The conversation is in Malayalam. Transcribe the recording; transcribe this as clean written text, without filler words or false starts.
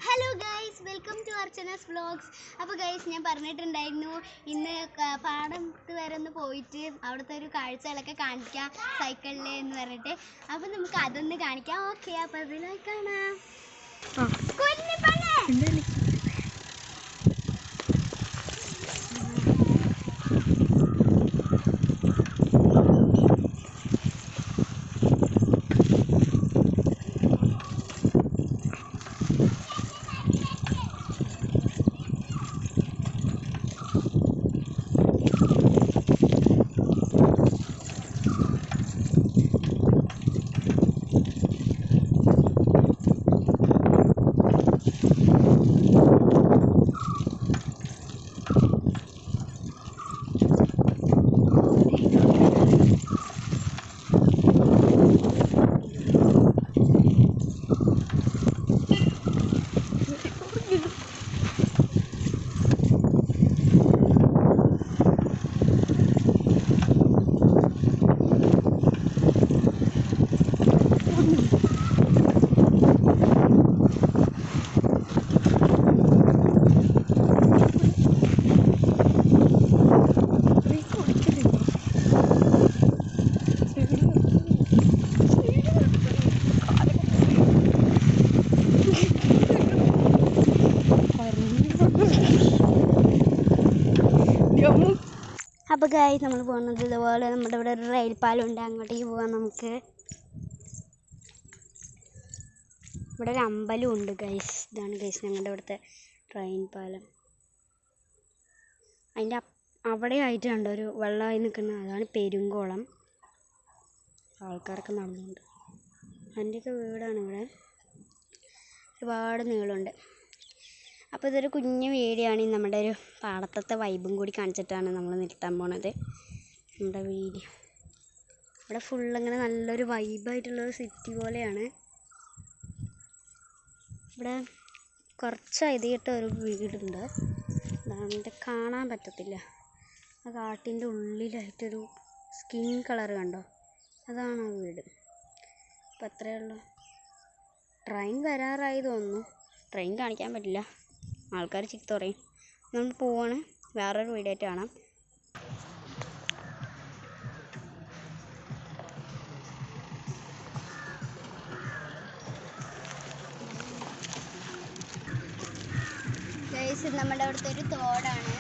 Hello guys, welcome to Archana's vlogs. അപ്പോൾ ഗൈസ്, ഞാൻ പറഞ്ഞിട്ടുണ്ടായിരുന്നു ഇന്ന് പാടത്ത് വരെ ഒന്ന് പോയിട്ട് അവിടുത്തെ ഒരു കാഴ്ചകളൊക്കെ കാണിക്കാം സൈക്കിളിൽ എന്ന് പറഞ്ഞിട്ട്. അപ്പോൾ നമുക്ക് അതൊന്ന് കാണിക്കാം. ഓക്കെ, അപ്പോൾ അതിലായി കാണാം. അപ്പോൾ ഗൈസ്, നമ്മൾ പോകുന്നത് ഇതുപോലെ നമ്മുടെ ഇവിടെ ഒരു റെയിൽ പാലം ഉണ്ട്, അങ്ങോട്ടേക്ക് പോകാം നമുക്ക്. ഇവിടെ ഒരു അമ്പലം ഉണ്ട് ഗൈസ്. ഇതാണ് ഗൈസ് ഞങ്ങളുടെ ഇവിടുത്തെ ട്രെയിൻ പാലം. അതിൻ്റെ അവിടെ ആയിട്ട് കണ്ടോ ഒരു വെള്ളമായി നിൽക്കുന്ന, അതാണ് പെരുങ്കോളം. ആൾക്കാരൊക്കെ നടന്നുണ്ട്. അതിൻ്റെയൊക്കെ വീടാണ് ഇവിടെ. ഒരുപാട് നീളമുണ്ട്. അപ്പോൾ ഇതൊരു കുഞ്ഞു വീഡിയോ ആണ്. നമ്മുടെ ഒരു പാടത്തത്തെ വൈബും കൂടി കാണിച്ചിട്ടാണ് നമ്മൾ നിർത്താൻ പോണത് നമ്മുടെ വീഡിയോ. ഇവിടെ ഫുള്ളിങ്ങനെ നല്ലൊരു വൈബായിട്ടുള്ളൊരു സിറ്റി പോലെയാണ്. ഇവിടെ കുറച്ച് അധികമായിട്ട് ഒരു വീടുണ്ട്. അതാണ്ട് കാണാൻ പറ്റത്തില്ല. ആ കാട്ടിൻ്റെ ഉള്ളിലായിട്ടൊരു സ്കിൻ കളർ കണ്ടോ, അതാണ് ആ വീട്. അപ്പോൾ അത്രയേ ഉള്ളൂ. ട്രെയിൻ വരാറായി തോന്നുന്നു. ട്രെയിൻ കാണിക്കാൻ പറ്റില്ല, ആൾക്കാർ ചീത്ത പറയും. നമ്മൾ പോവാണ്. വേറൊരു വീഡിയോ ആയിട്ട് കാണാം. ഗൈസ്, നമ്മുടെ അവിടുത്തെ ഒരു തോടാണ്.